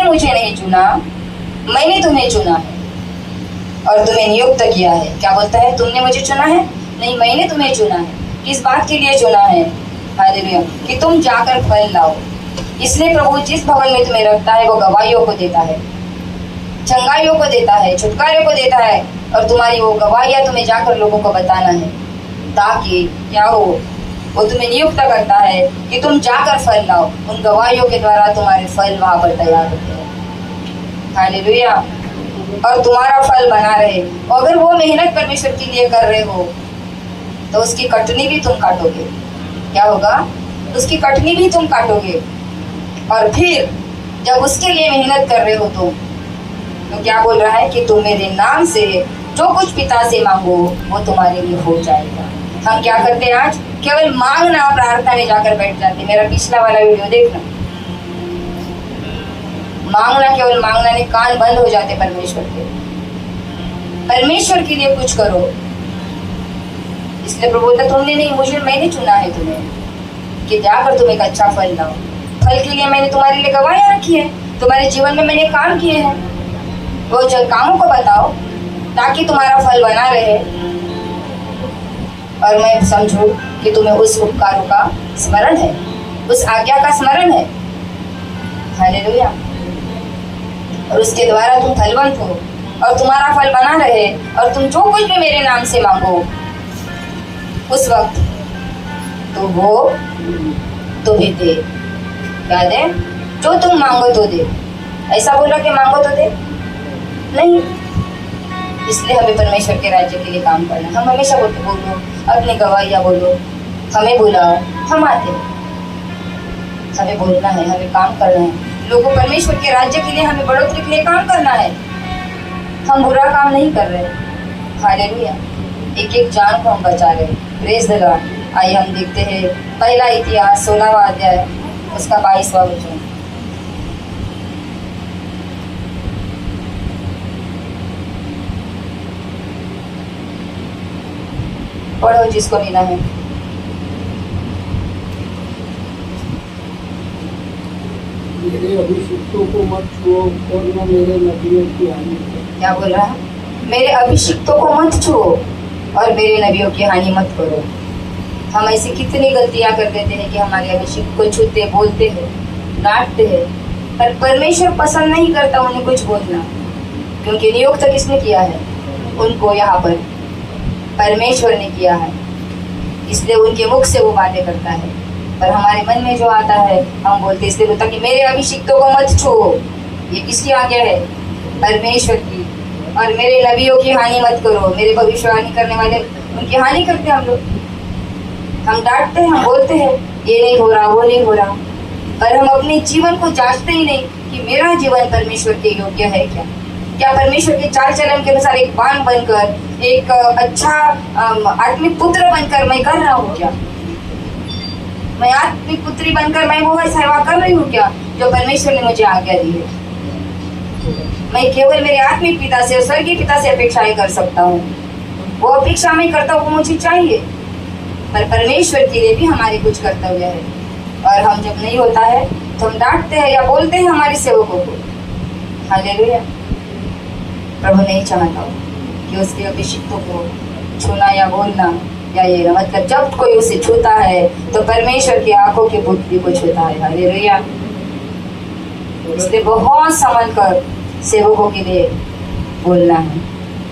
मुझे नहीं चुना, मैंने तुम्हें चुना है और तुम्हें नियुक्त किया है। क्या बोलता है? तुमने मुझे चुना है? नहीं, मैंने तुम्हें चुना है। किस बात के लिए चुना है? हालेलुया, कि तुम जाकर फल लाओ। इसलिए प्रभु जिस भवन में तुम्हें रखता है वो गवाहियों को देता है, चंगाइयों को देता है, छुटकारे को देता है, और तुम्हारी वो गवाहियां तुम्हें जाकर लोगों को बताना है, ताकि क्या हो, वो तुम्हें नियुक्त करता है कि तुम जाकर फल लाओ। उन गवाहियों के द्वारा तुम्हारे फल वहां पर तैयार होते हैं। हालेलुया, और तुम्हारा फल बना रहे। अगर वो मेहनत परमेश्वर के लिए कर रहे हो तो उसकी कटनी भी तुम काटोगे। क्या होगा? उसकी कटनी भी तुम काटोगे। और फिर जब उसके लिए मेहनत कर रहे हो तो क्या बोल रहा है कि तुम मेरे नाम से जो कुछ पिता से मांगो वो तुम्हारे लिए हो जाएगा। हम क्या करते हैं आज? केवल मांगना, प्रार्थना में जाकर बैठ जाते। मेरा पिछला वाला वीडियो देखना। मांगना, केवल मांगना नहीं, कान बंद हो जाते परमेश्वर के। परमेश्वर के लिए कुछ करो। इसलिए प्रभु बोलता तुमने नहीं, मुझे, मैंने चुना है तुम्हें कि जाकर तुम एक अच्छा फल लाओ। फल के लिए मैंने तुम्हारे लिए गवाहियां रखी है, तुम्हारे जीवन में मैंने काम किए हैं। वो कामों को बताओ ताकि तुम्हारा फल बना रहे और मैं समझूं कि तुम्हें उस उपकारों का स्मरण है, उस आज्ञा का स्मरण है। हालेलुया, और उसके द्वारा तुम फलवंत हो और तुम्हारा फल बना रहे, और तुम जो कुछ भी मेरे नाम से मांगो उस वक्त तो वो तुम्हें दे। क्या दे? जो तुम मांगो तो दे। ऐसा बोला कि मांगो तो दे? नहीं। इसलिए हमें परमेश्वर के राज्य के लिए काम करना। हम हमेशा बोलो, अपनी गवाहियां बोलो, हमें बुलाओ, हम आते। हमें बोलना है, हमें काम करना है। लोगों, परमेश्वर के राज्य के लिए हमें बढ़ोतरी के लिए काम करना है। हम बुरा काम नहीं कर रहे। हालेलुया, एक एक जान को हम बचा रहे। Praise the Lord. आइए हम देखते हैं पहला इतिहास 16वां अध्याय उसका 22वां वचन। पढ़ो जिसको मिला है। मेरे अभिषिक्तों को मत छुओ और न मेरे नबियों की हानि करो। क्या बोल रहा है? मेरे अभिषिक्तों को मत छुओ और मेरे नबियों की हानि मत करो। हम ऐसी कितनी गलतियां कर देते हैं कि हमारे अभिषिक्त को छूते, बोलते हैं, डांटते हैं, पर परमेश्वर पसंद नहीं करता उन्हें कुछ बोलना, क्योंकि नियुक्त किसने किया है? उनको यहाँ पर परमेश्वर ने किया है। इसलिए उनके मुख से वो बातें करता है, पर हमारे मन में जो आता है हम बोलते। इसलिए बोलता कि मेरे अभिषिक्तों को मत छुओ। ये किसकी आज्ञा है? परमेश्वर की। और मेरे नबियों की हानि मत करो। मेरे भविष्यवाणी करने वाले, उनकी हानि करते हम लोग। हम डांटते हैं, हम बोलते हैं ये नहीं हो रहा, वो नहीं हो रहा, पर हम अपने जीवन को जांचते ही नहीं कि मेरा जीवन परमेश्वर के योग्य है क्या? क्या परमेश्वर के चाल चलन के अनुसार एक बाण बनकर, एक अच्छा आत्मिक पुत्र बनकर मैं कर रहा हूँ क्या? मैं आत्मिक पुत्री बनकर मैं वो सेवा कर रही हूँ क्या जो परमेश्वर ने मुझे आज्ञा दी है? मैं केवल मेरे आत्मिक पिता से और स्वर्गीय पिता से अपेक्षाएं कर सकता हूँ। वो अपेक्षा मैं करता हूँ, वो मुझे चाहिए, पर परमेश्वर के लिए भी हमारे कुछ कर्तव्य है। और हम जब नहीं होता है तो हम डांटते हैं या बोलते हैं हमारे सेवकों को। हालेलुया, प्रभु नहीं चाहता कि उसके अभिषिक्तों को छूना या बोलना या ये, मतलब जब कोई उसे छूता है तो परमेश्वर की आंखों की बुद्धि को छूता है। हालेलुया, इसलिए बहुत संभल कर सेवकों के लिए बोलना है।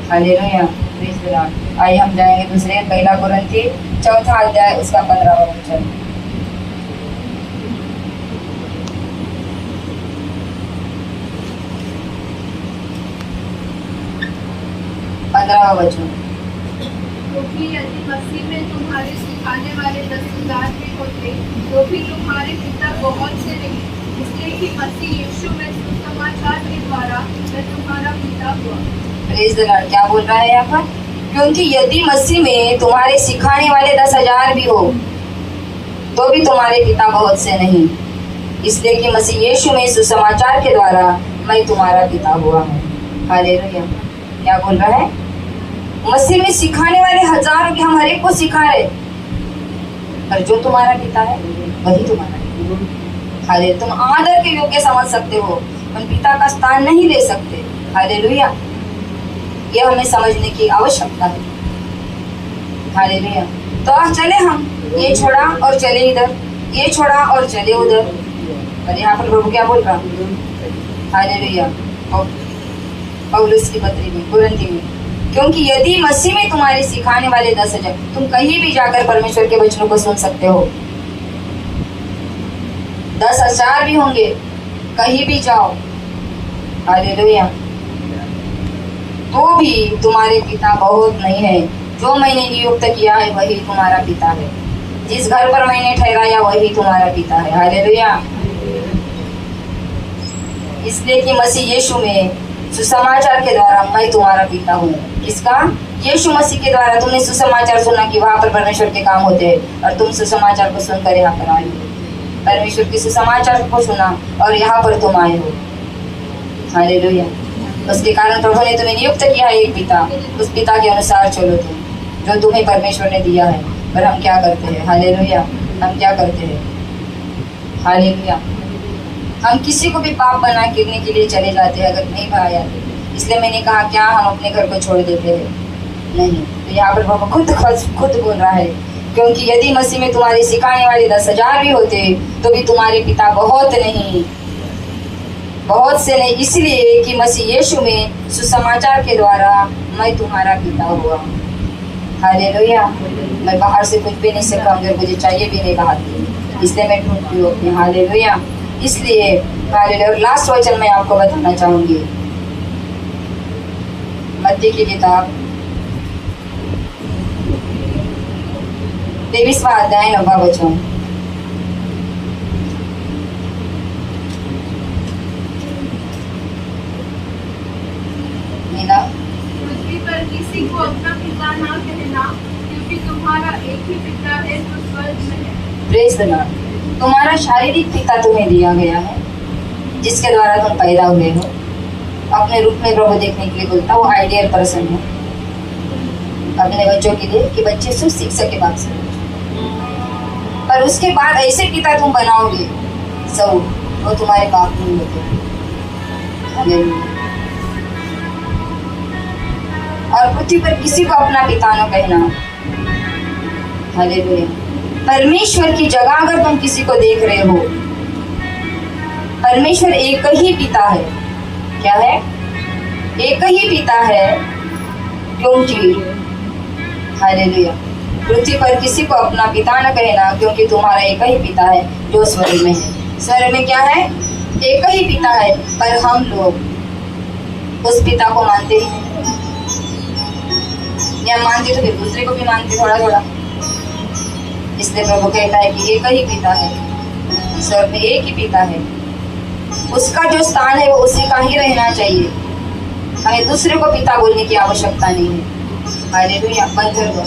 Hallelujah, praise the Lord. आइए हम जाएंगे दूसरे पहला कुरिन्थी 4वां अध्याय उसका 15वां वचन। 15वां वचन। क्योंकि यदि मसीह में तुम्हारे सिखाने वाले 10,000 भी होते तो भी तुम्हारे पिता बहुत से नहीं, इसलिए कि मसीह यीशु में सुसमाचार के द्वारा मैं तुम्हारा पिता हुआ। Praise the Lord. क्या बोल रहा है यहाँ पर? क्योंकि यदि मसीह में तुम्हारे सिखाने वाले 10,000 भी हो तो भी तुम्हारे पिता बहुत से नहीं, इसलिए कि मसीह यीशु में सुसमाचार के द्वारा मैं तुम्हारा पिता हुआ हूँ। हालेलुया। क्या बोल रहा है? मसीह में सिखाने वाले हजारों के, हम हर एक को सिखा रहे, पर जो तुम्हारा पिता है वही तुम्हारा। हालेलुया। तुम आदर के योग्य समझ सकते हो, उन पिता का स्थान नहीं ले सकते। हालेलुया, ये हमें समझने की आवश्यकता है। हालेलुया। तो आज चले हम ये छोड़ा और चले इधर, ये छोड़ा और चले उधर। और यहाँ पर प्रभु क्या बोल रहा? हालेलुया। पौलुस की पत्री में, कुरिन्थी में, क्योंकि यदि मसीह में तुम्हारे सिखाने वाले 10,000, तुम कहीं भी जाकर परमेश्वर के वचनों को सुन सकते हो। 10,000 भी होंगे, कहीं भी जाओ। हालेलुया। तो भी तुम्हारे पिता बहुत नहीं है। जो मैंने नियुक्त किया है वही तुम्हारा पिता है। जिस घर पर मैंने ठहराया वही तुम्हारा पिता है। हालेलुया। इसलिए कि मसीह यीशु में सुसमाचार के द्वारा मैं तुम्हारा पिता हूँ। किसका? यीशु मसीह के द्वारा तुमने सुसमाचार सुना कि वहां पर परमेश्वर के काम होते हैं, और तुम सुसमाचार को सुनकर यहाँ पर आए हो। परमेश्वर के सुसमाचार को सुना और यहाँ पर तुम आए हो। हालेलुया। उसके कारण प्रभु ने तुम्हें नियुक्त किया है एक पिता। उस पिता के अनुसार चलो तुम, जो तुम्हें परमेश्वर ने दिया है। पर हम क्या करते हैं? हालेलुया, हम क्या करते हैं? हालेलुया। हम किसी को भी पाप बना गिरने के लिए चले जाते हैं अगर नहीं पाया तो। इसलिए मैंने कहा क्या हम अपने घर को छोड़ देते हैं? नहीं। तो यहाँ पर प्रभु खुद बोल रहा है, क्योंकि यदि मसीह में तुम्हारे सिखाने वाले 10,000 भी होते तो भी तुम्हारे पिता बहुत नहीं, बहुत से नहीं, इसलिए कि मसीह यीशु में सुसमाचार के द्वारा मैं तुम्हारा पिता हुआ। हालेलुया। मैं बाहर से कुछ भी नहीं सीखा, अगर मुझे चाहिए भी नहीं बाहर, इसलिए मैं ढूंढती हूँ अपनी। हालेलुया। इसलिए हालेलुया। और लास्ट वचन मैं आपको बताना चाहूंगी, मत्ती की किताब 23वां अध्याय 9वां वचन। मीना, पृथ्वी पर किसी को अपना पिता ना कहना, क्योंकि तुम्हारा एक ही पिता है जो स्वर्ग में है। Praise the Lord. तुम्हारा शारीरिक पिता तुम्हें दिया गया है, जिसके द्वारा तुम पैदा हुए हो। अपने रूप में प्रभु देखने के लिए बोलता, वो आइडियल पर्सन है अपने बच्चों के लिए, कि बच्चे सिर्फ शिक्षा के बाद से। पर उसके बाद ऐसे पिता तुम बनाओगे सब, वो तुम्हारे बाप नहीं होते। हालेलुया। और पृथ्वी पर किसी को अपना पिता न कहना। हालेलुया। परमेश्वर की जगह अगर तुम किसी को देख रहे हो, परमेश्वर एक ही पिता है। क्या है? एक ही पिता है, क्योंकि हालेलुया, पृथ्वी पर किसी को अपना पिता न कहना, क्योंकि तुम्हारा एक ही पिता है जो स्वर्ग में है। स्वर्ग में क्या है? एक ही पिता है, पर हम लोग उस पिता को मानते ही नहीं। या मानते तो फिर दूसरे को भी मानते थोड़ा थोड़ा। इसलिए प्रभु कहता है कि एक ही पिता है, स्वर्ग में एक ही पिता है। उसका जो स्थान है वो उसी का ही रहना चाहिए। हमें दूसरे को पिता बोलने की आवश्यकता नहीं है। हालेलुया। बंद कर दो।